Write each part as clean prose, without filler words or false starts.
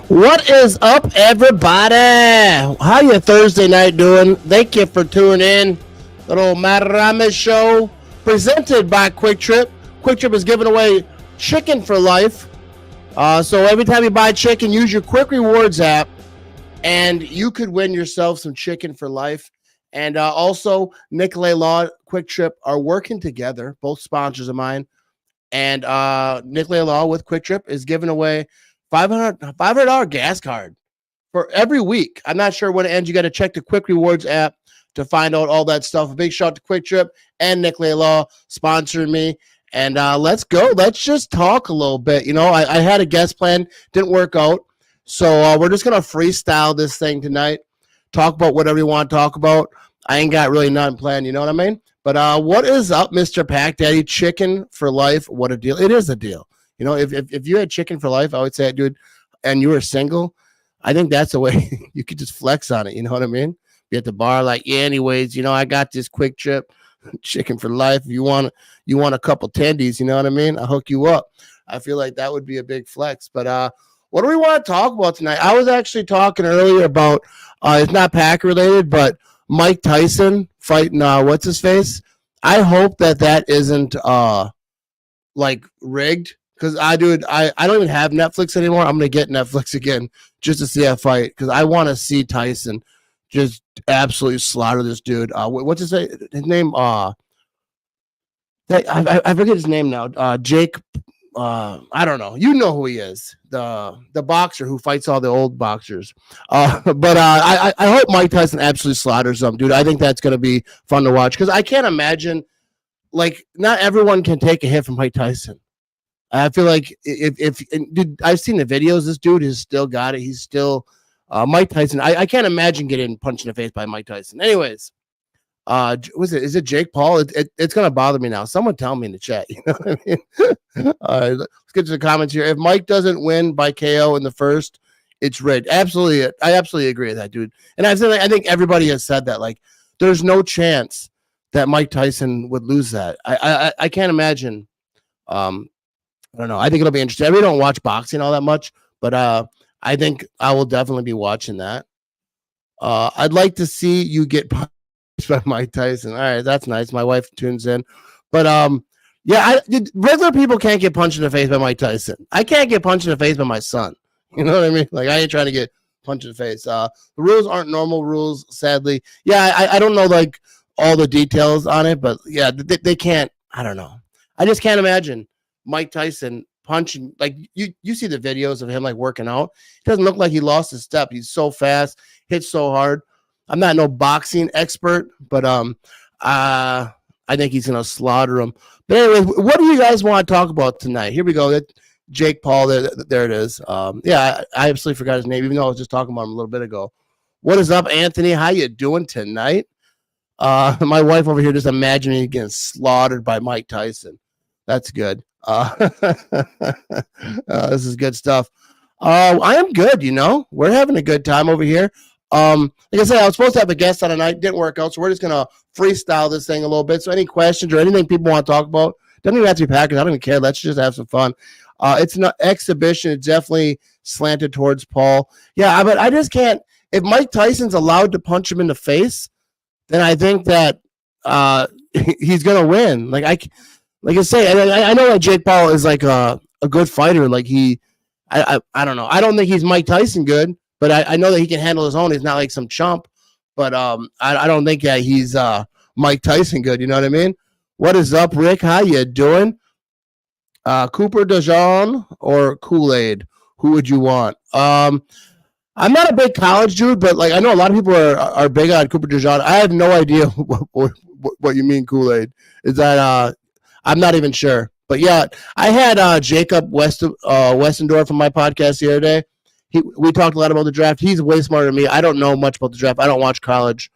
What is up, everybody? How you Thursday night doing? Thank you for tuning in. Little Matarame show presented by Quick Trip. Quick Trip is giving away chicken for life. So every time you buy chicken, use your Quick Rewards app, and you could win yourself some chicken for life. And also, Nicolay Law, Quick Trip are working together, both sponsors of mine. And Nicolay Law with Quick Trip is giving away $500 gas card for every week. I'm not sure when it ends. You got to check the Quick Rewards app to find out all that stuff. A big shout out to Quick Trip and Nicolay Law sponsoring me. And let's go. Let's just talk a little bit. You know, I had a guest plan, didn't work out. So we're just going to freestyle this thing tonight. Talk about whatever you want to talk about. I ain't got really nothing planned, you know what I mean? But what is up, Mr. Pack Daddy? Chicken for life. What a deal. It is a deal. You know, if you had chicken for life, I would say, dude, and you were single, I think that's the way you could just flex on it. You know what I mean? Be at the bar like, yeah, anyways, you know, I got this Quick Trip, chicken for life. If you want a couple tendies, you know what I mean? I'll hook you up. I feel like that would be a big flex. But what do we want to talk about tonight? I was actually talking earlier about, it's not Pack related, but Mike Tyson fighting, what's his face? I hope that isn't like rigged. Because I don't even have Netflix anymore. I'm gonna get Netflix again just to see that fight because I want to see Tyson just absolutely slaughter this dude. What's his name? I forget his name now. Jake. I don't know. You know who he is. The boxer who fights all the old boxers. I hope Mike Tyson absolutely slaughters him, dude. I think that's gonna be fun to watch because I can't imagine like not everyone can take a hit from Mike Tyson. I feel like if dude, I've seen the videos. This dude has still got it. He's still Mike Tyson. I can't imagine getting punched in the face by Mike Tyson. Anyways, was it? Is it Jake Paul? It's gonna bother me now. Someone tell me in the chat. You know what I mean? All right, let's get to the comments here. If Mike doesn't win by KO in the first, it's rigged. Absolutely, I absolutely agree with that, dude. And I think everybody has said that. Like, there's no chance that Mike Tyson would lose that. I can't imagine. I don't know. I think it'll be interesting. I really don't watch boxing all that much, but I think I will definitely be watching that. I'd like to see you get punched by Mike Tyson. All right, that's nice. My wife tunes in, but yeah, regular people can't get punched in the face by Mike Tyson. I can't get punched in the face by my son. You know what I mean? Like I ain't trying to get punched in the face. The rules aren't normal rules, sadly. Yeah, I don't know like all the details on it, but yeah, they can't. I don't know. I just can't imagine Mike Tyson punching like you see the videos of him like working out. It doesn't look like he lost his step. He's so fast, hits so hard. I'm not no boxing expert, but I think he's gonna slaughter him. But anyway, what do you guys want to talk about tonight? Here we go. Jake Paul, there it is. Yeah, I absolutely forgot his name, even though I was just talking about him a little bit ago. What is up, Anthony? How you doing tonight? My wife over here just imagining getting slaughtered by Mike Tyson. That's good. This is good stuff. I am good, you know. We're having a good time over here. Like I said, I was supposed to have a guest on tonight, didn't work out, so we're just gonna freestyle this thing a little bit. So any questions or anything people want to talk about, doesn't even have to be Packers. I don't even care. Let's just have some fun. It's an exhibition. It's definitely slanted towards Paul. Yeah, but I just can't. If Mike Tyson's allowed to punch him in the face, then I think that he's gonna win. Like I say, I know that Jake Paul is like a good fighter. Like I don't know. I don't think he's Mike Tyson good, but I know that he can handle his own. He's not like some chump, but I don't think that he's Mike Tyson good. You know what I mean? What is up, Rick? How you doing? Cooper DeJean or Kool-Aid? Who would you want? I'm not a big college dude, but like I know a lot of people are big on Cooper DeJean. I have no idea what you mean Kool-Aid. Is that I'm not even sure. But yeah, I had Jacob Westendorf from my podcast the other day. We talked a lot about the draft. He's way smarter than me. I don't know much about the draft. I don't watch college.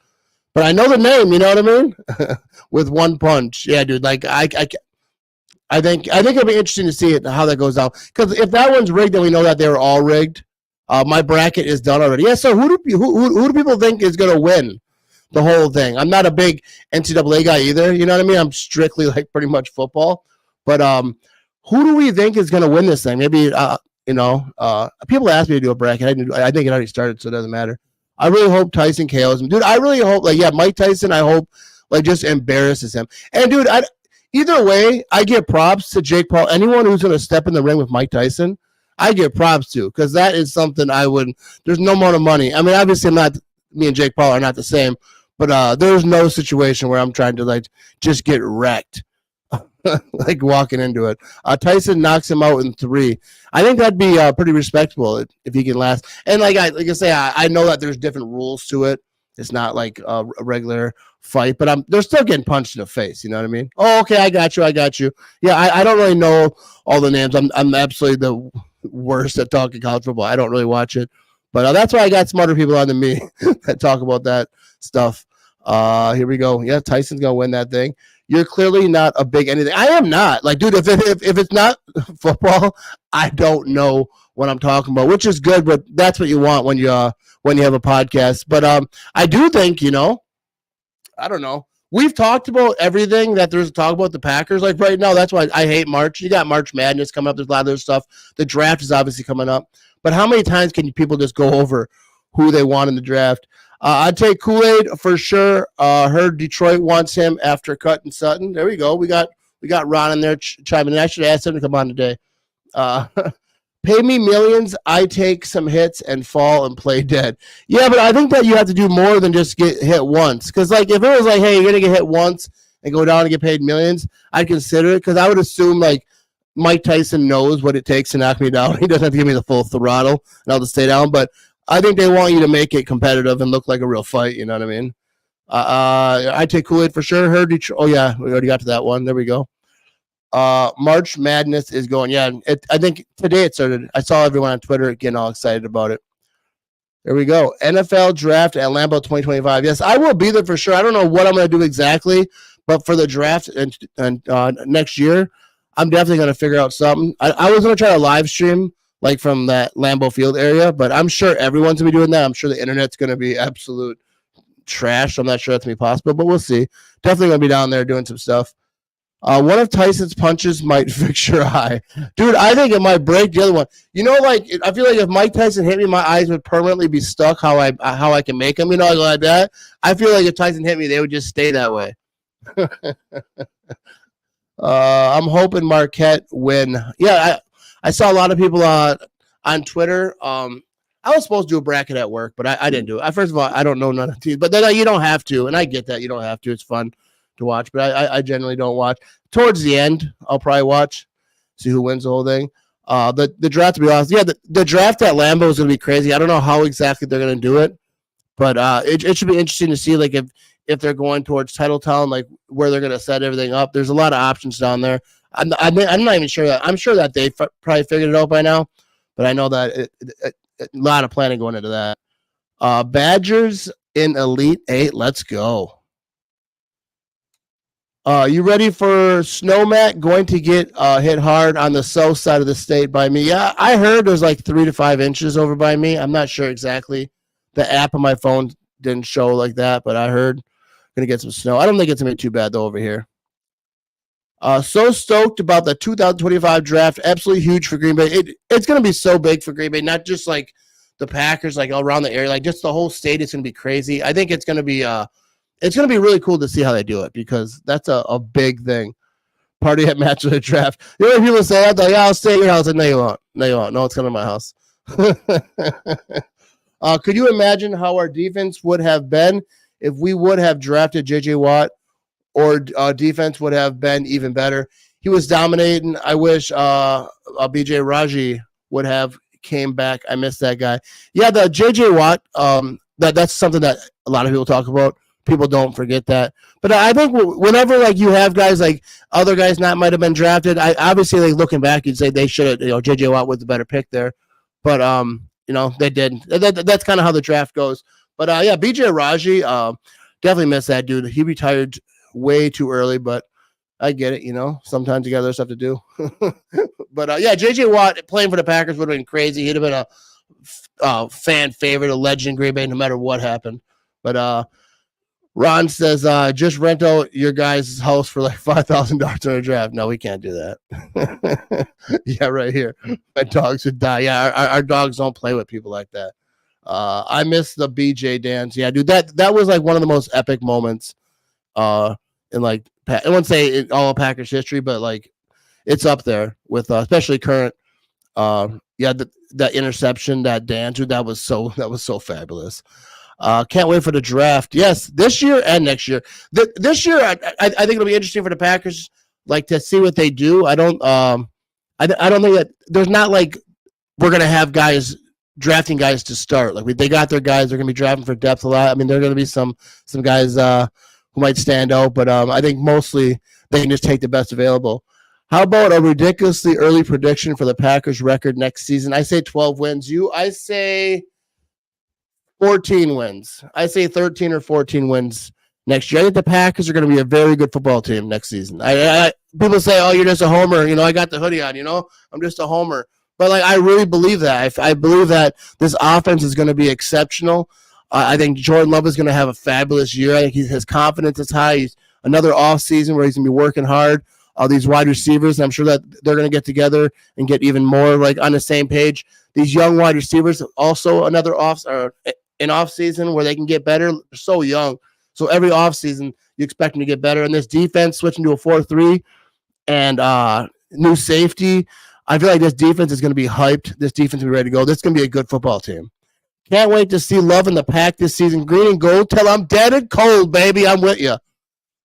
But I know the name, you know what I mean? With one punch. Yeah, dude. Like I think it'll be interesting to see it how that goes out. Because if that one's rigged, then we know that they were all rigged. My bracket is done already. Yeah. So who do people think is going to win the whole thing? I'm not a big NCAA guy either. You know what I mean? I'm strictly like pretty much football. But who do we think is going to win this thing? Maybe People ask me to do a bracket. I think it already started, so it doesn't matter. I really hope Tyson KOs him, dude. I really hope, Mike Tyson. I hope just embarrasses him. And dude, either way, I give props to Jake Paul. Anyone who's gonna step in the ring with Mike Tyson, I give props to, because that is something I would. There's no amount of money. I mean, obviously, me and Jake Paul are not the same, but there's no situation where I'm trying to just get wrecked. Walking into it. Tyson knocks him out in 3. I think that'd be pretty respectable if he can last. And I know that there's different rules to it. It's not like a regular fight, but they're still getting punched in the face. You know what I mean? Oh, okay, I got you. Yeah, I don't really know all the names. I'm absolutely the worst at talking college football. I don't really watch it, but that's why I got smarter people on than me that talk about that stuff. Here we go. Yeah, Tyson's gonna win that thing. You're clearly not a big anything. I am not. Dude, if it's not football, I don't know what I'm talking about, which is good, but that's what you want when you have a podcast. But I do think, I don't know. We've talked about everything that there's to talk about the Packers. Right now, that's why I hate March. You got March Madness coming up. There's a lot of other stuff. The draft is obviously coming up. But how many times can people just go over who they want in the draft? I'd take Kool-Aid for sure. Heard Detroit wants him after cutting Sutton. There we go. We got Ron in there chiming in. I should ask him to come on today. Pay me millions. I take some hits and fall and play dead. Yeah, but I think that you have to do more than just get hit once. Because if it was hey, you're gonna get hit once and go down and get paid millions, I'd consider it. Because I would assume Mike Tyson knows what it takes to knock me down. He doesn't have to give me the full throttle and I'll just stay down. But I think they want you to make it competitive and look like a real fight. You know what I mean? I take Kool-Aid for sure. Heard Detroit. Oh yeah, we already got to that one. There we go. March Madness is going. Yeah, I think today it started. I saw everyone on Twitter getting all excited about it. There we go. NFL draft at Lambeau 2025. Yes, I will be there for sure. I don't know what I'm going to do exactly, but for the draft and next year, I'm definitely going to figure out something. I was going to try to live stream from that Lambeau Field area, but I'm sure everyone's going to be doing that. I'm sure the internet's going to be absolute trash. I'm not sure that's going to be possible, but we'll see. Definitely going to be down there doing some stuff. One of Tyson's punches might fix your eye. Dude, I think it might break the other one. I feel like if Mike Tyson hit me, my eyes would permanently be stuck how I can make them, like that. I feel like if Tyson hit me, they would just stay that way. I'm hoping Marquette win. Yeah, I saw a lot of people on Twitter. I was supposed to do a bracket at work, but I didn't do it. First of all, I don't know none of the teams, but then you don't have to, and I get that you don't have to. It's fun to watch, but I generally don't watch. Towards the end, I'll probably watch, see who wins the whole thing. The draft, to be honest, yeah, the draft at Lambeau is going to be crazy. I don't know how exactly they're going to do it, but it should be interesting to see if they're going towards Titletown, where they're going to set everything up. There's a lot of options down there. I'm not even sure that. I'm sure that they probably figured it out by now, but I know that a lot of planning going into that. Badgers in Elite 8. Let's go. You ready for Snowmat going to get hit hard on the south side of the state by me? Yeah, I heard there's 3 to 5 inches over by me. I'm not sure exactly. The app on my phone didn't show like that, but I heard going to get some snow. I don't think it's going to be too bad, though, over here. So stoked about the 2025 draft. Absolutely huge for Green Bay. It's going to be so big for Green Bay, not just the Packers, all around the area. Just the whole state is going to be crazy. I think it's going to be really cool to see how they do it, because that's a big thing. Party at match with the draft. You know, people say that, I'll stay at your house. No, you won't. No, you won't. No, it's coming to my house. Could you imagine how our defense would have been if we would have drafted J.J. Watt, or defense would have been even better? He was dominating. I wish B.J. Raji would have came back. I missed that guy. Yeah, the J.J. Watt, that's something that a lot of people talk about. People don't forget that. But I think whenever you have guys other guys not might have been drafted, obviously looking back, you'd say they should have, J.J. Watt was the better pick there. But they didn't. That's kind of how the draft goes. But yeah, B.J. Raji, definitely missed that dude. He retired way too early, but I get it. Sometimes you got other stuff to do. But yeah, J.J. Watt playing for the Packers would have been crazy. He'd have been a fan favorite, a legend in Green Bay, no matter what happened. But Ron says, just rent out your guys' house for like $5,000 on a draft. No, we can't do that. Yeah, right here. My dogs would die. Yeah, our dogs don't play with people like that. I miss the BJ dance. Yeah, dude, that was like one of the most epic moments in like, I wouldn't say in all of Packers history, but like it's up there with especially current. Yeah, that interception, that dance, dude, that was so fabulous. Can't wait for the draft. Yes, this year and next year. This year, I think it'll be interesting for the Packers, like to see what they do. I don't think that there's not like we're gonna have guys drafting guys to start. Like they got their guys. They're gonna be drafting for depth a lot. I mean, there are gonna be some guys who might stand out, but I think mostly they can just take the best available. How about a ridiculously early prediction for the Packers record next season? I say 12 wins. I say 14 wins. I say 13 or 14 wins next year. I think the Packers are going to be a very good football team next season. People say, "Oh, you're just a homer." I got the hoodie on. I'm just a homer. But like, I really believe that. I believe that this offense is going to be exceptional. I think Jordan Love is going to have a fabulous year. I think his confidence is high. He's another off season where he's going to be working hard. These wide receivers, I'm sure that they're going to get together and get even more like on the same page. These young wide receivers, also another an off season where they can get better. They're so young, so every off season you expect them to get better. And this defense switching to a 4-3 and new safety, I feel like this defense is going to be hyped. This defense will be ready to go. This is going to be a good football team. Can't wait to see Love in the pack this season. Green and gold till I'm dead and cold, baby. I'm with you.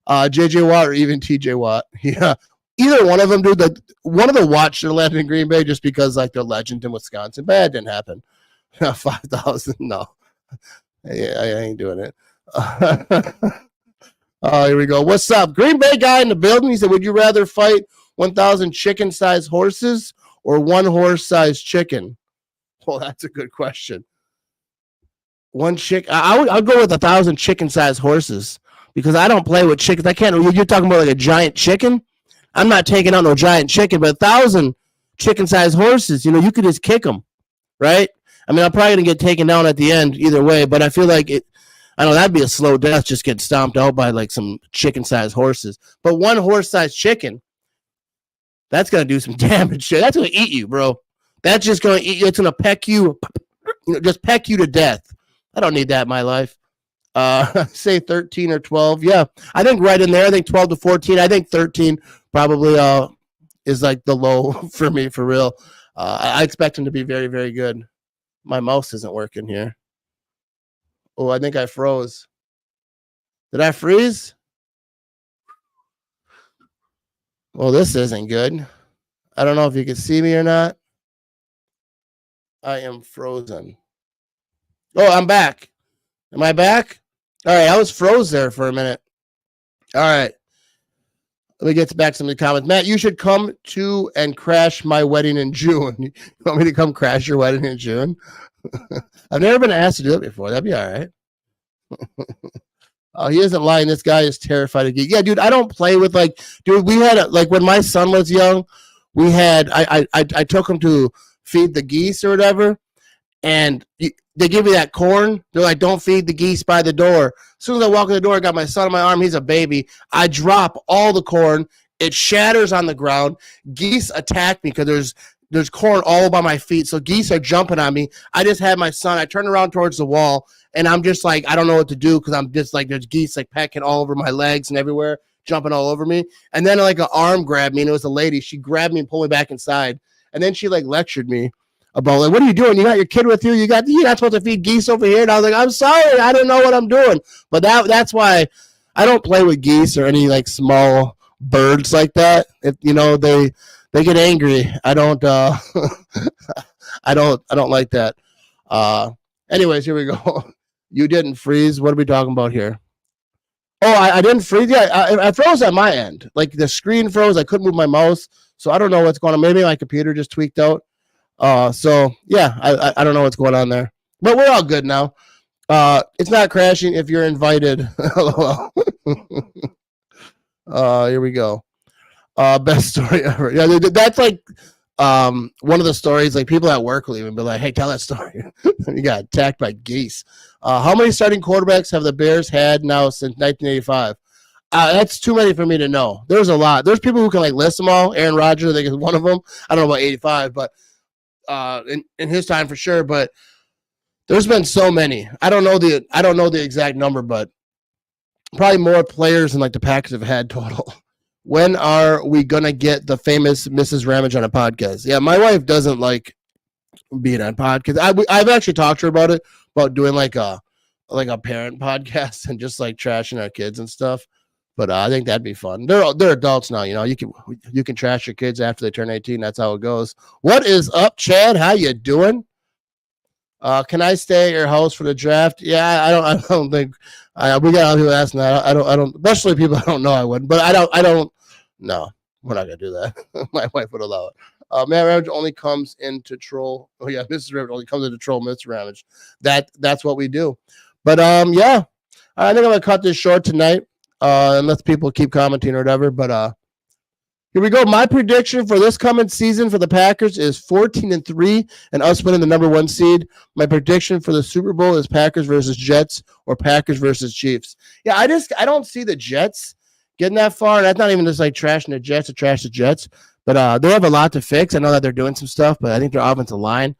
JJ Watt or even TJ Watt. Yeah. Either one of them, dude. One of the Watts should have landed in Green Bay just because like they're legend in Wisconsin. But that didn't happen. 5,000. No. Yeah, I ain't doing it. Oh, here we go. What's up? Green Bay guy in the building. He said, would you rather fight 1,000 chicken-sized horses or one horse-sized chicken? Well, that's a good question. One chick. I'll go with 1,000 chicken-sized horses. Because I don't play with chickens. I can't. You're talking about like a giant chicken? I'm not taking out no giant chicken, but 1,000 chicken-sized horses, you could just kick them, right? I mean, I'm probably going to get taken down at the end either way, but I feel like I know that'd be a slow death, just get stomped out by like some chicken-sized horses. But one horse-sized chicken, that's going to do some damage. That's going to eat you, bro. That's just going to eat you. It's going to peck you, just peck you to death. I don't need that in my life. Say 13 or 12. Yeah, I think right in there. I think 12 to 14. I think 13 probably is like the low for me, for real. I expect him to be very, very good. My mouse isn't working here. Oh, I think I froze. Did I freeze? Well, this isn't good. I don't know if you can see me or not. I am frozen. Oh, I'm back. Am I back? All right, I was froze there for a minute. All right. Let me get back to some of the comments. Matt, you should come to and crash my wedding in June. You want me to come crash your wedding in June? I've never been asked to do it before. That'd be all right. Oh, he isn't lying. This guy is terrified of geek. Yeah, dude, I don't play with dude, we had like when my son was young, we had I took him to feed the geese or whatever. And they give me that corn. They're like, don't feed the geese by the door. As soon as I walk in the door, I got my son on my arm. He's a baby. I drop all the corn. It shatters on the ground. Geese attack me because there's corn all by my feet. So geese are jumping on me. I just had my son. I turn around towards the wall, and I'm just like, I don't know what to do because I'm just like, there's geese like pecking all over my legs and everywhere, jumping all over me. And then like an arm grabbed me, and it was a lady. She grabbed me and pulled me back inside. And then she like lectured me about like, what are you doing? You got your kid with you? You're not supposed to feed geese over here. And I was like, I'm sorry, I don't know what I'm doing. But that's why I don't play with geese or any like small birds like that. If they get angry. I don't I don't like that. Anyways, here we go. You didn't freeze. What are we talking about here? Oh, I didn't freeze. Yeah, I froze at my end. Like the screen froze. I couldn't move my mouse. So I don't know what's going on. Maybe my computer just tweaked out. So yeah, I don't know what's going on there, but we're all good now. It's not crashing if you're invited. Here we go. Best story ever. Yeah, that's like one of the stories, like people at work will even be like, "Hey, tell that story." You got attacked by geese. How many starting quarterbacks have the Bears had now since 1985? That's too many for me to know. There's a lot. There's people who can like list them all. Aaron Rodgers, I think, is one of them. I don't know about 85, but in his time for sure. But there's been so many. I don't know the exact number, but probably more players than like the Packers have had total. When are we gonna get the famous Mrs. Ramage on a podcast? Yeah, my wife doesn't like being on podcasts. I've actually talked to her about doing like a parent podcast and just like trashing our kids and stuff. But I think that'd be fun. They're adults now, you know. You can trash your kids after they turn 18. That's how it goes. What is up, Chad? How you doing? Can I stay at your house for the draft? Yeah, I don't think we got other people asking that. I don't, especially people I don't know. I wouldn't, but I don't. No, we're not gonna do that. My wife would allow it. Matt Ramage only comes into troll. Oh yeah, Mrs. Ramage only comes into troll Mr. Ramage. That's what we do. But yeah, I think I'm gonna cut this short tonight. Unless people keep commenting or whatever. But here we go. My prediction for this coming season for the Packers is 14-3 and us winning the number 1 seed. My prediction for the Super Bowl is Packers versus Jets or Packers versus Chiefs. Yeah, I don't see the Jets getting that far. And that's not even just like trashing the Jets to trash the Jets. But they have a lot to fix. I know that they're doing some stuff, but I think their offensive line,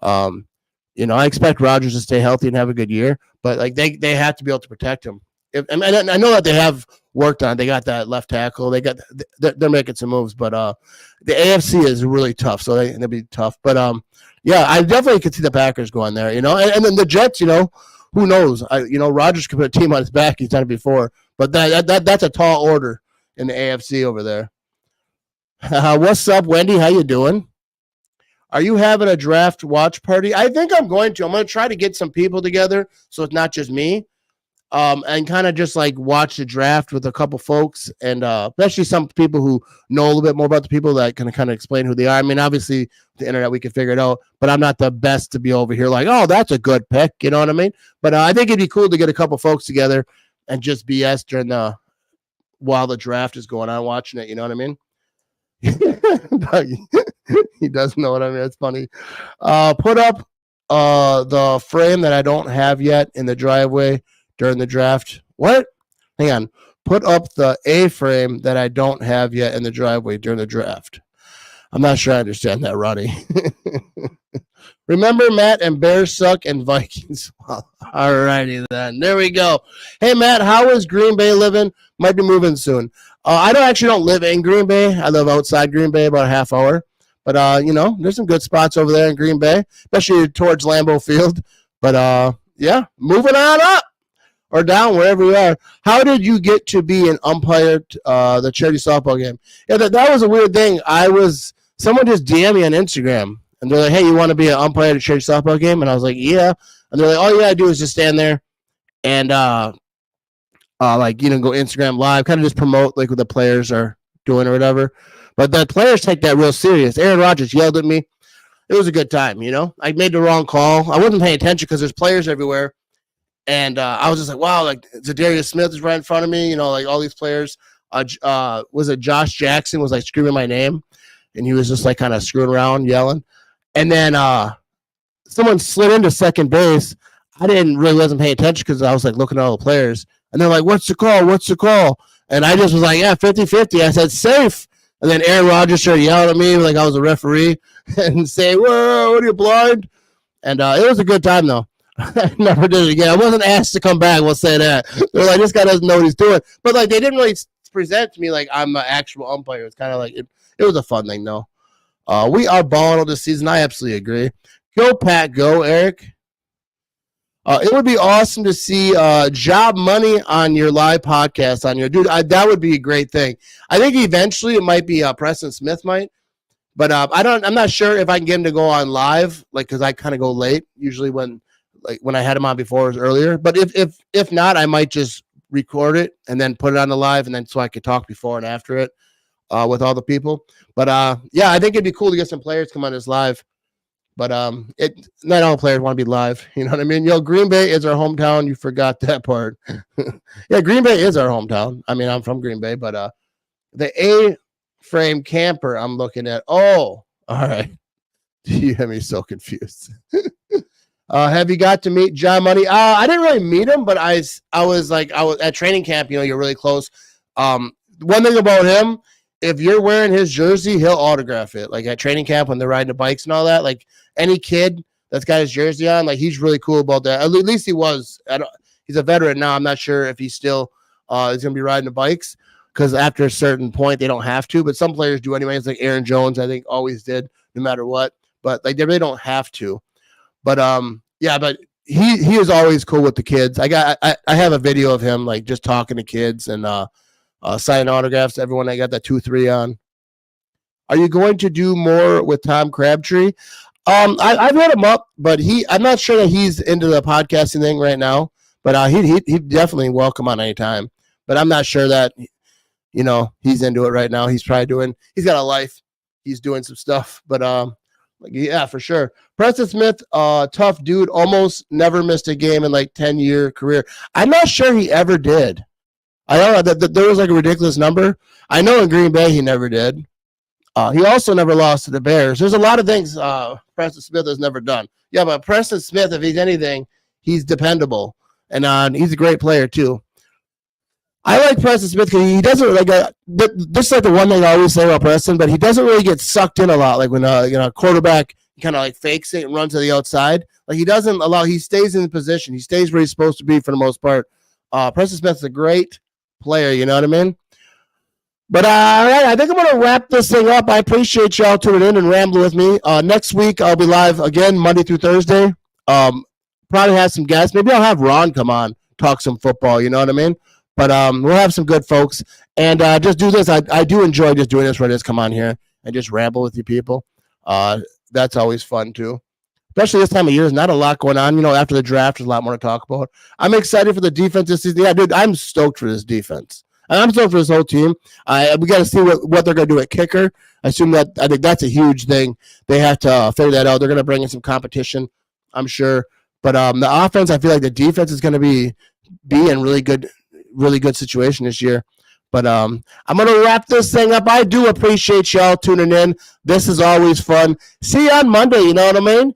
you know, I expect Rodgers to stay healthy and have a good year. But like they have to be able to protect him. I know that they have worked on it. They got that left tackle. They're making some moves, but the AFC is really tough, so they'll be tough. But yeah, I definitely could see the Packers going there, you know, and then the Jets, you know, who knows? Rodgers could put a team on his back. He's done it before, but that's a tall order in the AFC over there. What's up, Wendy? How you doing? Are you having a draft watch party? I think I'm going to. I'm going to try to get some people together so it's not just me. And kind of just like watch the draft with a couple folks and especially some people who know a little bit more about the people that can kind of explain who they are. I mean, obviously the internet, we can figure it out, but I'm not the best to be over here like, oh, that's a good pick. You know what I mean? But I think it'd be cool to get a couple folks together and just BS during while the draft is going on, watching it. You know what I mean? He does know what I mean. It's funny. Put up the frame that I don't have yet in the driveway during the draft. What? Hang on. Put up the A-frame that I don't have yet in the driveway during the draft. I'm not sure I understand that, Ronnie. Remember Matt and Bears suck and Vikings. All righty then. There we go. Hey, Matt, how is Green Bay living? Might be moving soon. I don't live in Green Bay. I live outside Green Bay, about a half hour. But, you know, there's some good spots over there in Green Bay, especially towards Lambeau Field. But, yeah, moving on up. Or down, wherever you are. How did you get to be an umpire the charity softball game? Yeah, that was a weird thing. Someone just DM'd me on Instagram, and they're like, hey, you want to be an umpire at a charity softball game? And I was like, yeah. And they're like, all you got to do is just stand there and, like, you know, go Instagram live, kind of just promote, like, what the players are doing or whatever. But the players take that real serious. Aaron Rodgers yelled at me. It was a good time, you know. I made the wrong call. I wasn't paying attention because there's players everywhere. And I was just like, wow, like Zadarius Smith is right in front of me. You know, like all these players. Was it Josh Jackson was like screaming my name, and he was just like kind of screwing around, yelling. And then someone slid into second base. I wasn't paying attention because I was like looking at all the players. And they're like, what's the call? What's the call? And I just was like, yeah, 50-50. I said, safe. And then Aaron Rodgers started yelling at me like I was a referee and say, whoa, what are you, blind? And it was a good time, though. I never did it again. I wasn't asked to come back. We'll say that. They're like, this guy doesn't know what he's doing. But like, they didn't really present to me like I'm an actual umpire. It's kind of like it was a fun thing, though. We are balling this season. I absolutely agree. Go, Pat. Go, Eric. It would be awesome to see job money on your live podcast on your dude. That would be a great thing. I think eventually it might be Preston Smith might. But I'm not sure if I can get him to go on live, like, because I kind of go late usually when I had him on before, it was earlier. But if not, I might just record it and then put it on the live, and then so I could talk before and after it with all the people. But yeah, I think it'd be cool to get some players come on this live. But not all players want to be live. You know what I mean? Green Bay is our hometown. You forgot that part. Yeah, Green Bay is our hometown. I mean, I'm from Green Bay, but the A-frame camper I'm looking at. Oh, All right. You have me so confused. Have you got to meet John Money? I didn't really meet him, but I was at training camp. You know, you're really close. One thing about him, if you're wearing his jersey, he'll autograph it. Like at training camp when they're riding the bikes and all that. Like any kid that's got his jersey on, like he's really cool about that. At least he was. He's a veteran now. I'm not sure if he's still is going to be riding the bikes because after a certain point they don't have to, but some players do anyways. Like Aaron Jones, I think always did, no matter what. But like they really don't have to. But yeah, but he is always cool with the kids. I have a video of him like just talking to kids and signing autographs to everyone. I got that 2-3 on. Are you going to do more with Tom Crabtree? I've hit him up, but I'm not sure that he's into the podcasting thing right now. But he'd definitely welcome on any time. But I'm not sure that he's into it right now. He's probably he's got a life. He's doing some stuff. But yeah, for sure. Preston Smith, tough dude, almost never missed a game in like 10-year career. I'm not sure he ever did. I don't know that there was like a ridiculous number. I know in Green Bay he never did. He also never lost to the Bears. There's a lot of things Preston Smith has never done. Yeah, but Preston Smith, if he's anything, he's dependable. And he's a great player too. I like Preston Smith because he doesn't this is like the one thing I always say about Preston, but he doesn't really get sucked in a lot. Like when a quarterback kind of like fakes it and runs to the outside. Like he doesn't allow. He stays in the position. He stays where he's supposed to be for the most part. Preston Smith's a great player. You know what I mean? But all right, I think I'm going to wrap this thing up. I appreciate y'all tuning in and rambling with me. Next week I'll be live again Monday through Thursday. Probably have some guests. Maybe I'll have Ron come on, talk some football. You know what I mean? But we'll have some good folks. And just do this. I do enjoy just doing this where I just come on here and just ramble with you people. That's always fun too. Especially this time of year, there's not a lot going on. You know, after the draft, there's a lot more to talk about. I'm excited for the defense this season. Yeah, dude, I'm stoked for this defense. And I'm stoked for this whole team. We got to see what they're going to do at kicker. I think that's a huge thing. They have to figure that out. They're going to bring in some competition, I'm sure. But the offense, I feel like the defense is going to be in really good situation this year. But I'm going to wrap this thing up. I do appreciate y'all tuning in. This is always fun. See you on Monday, you know what I mean?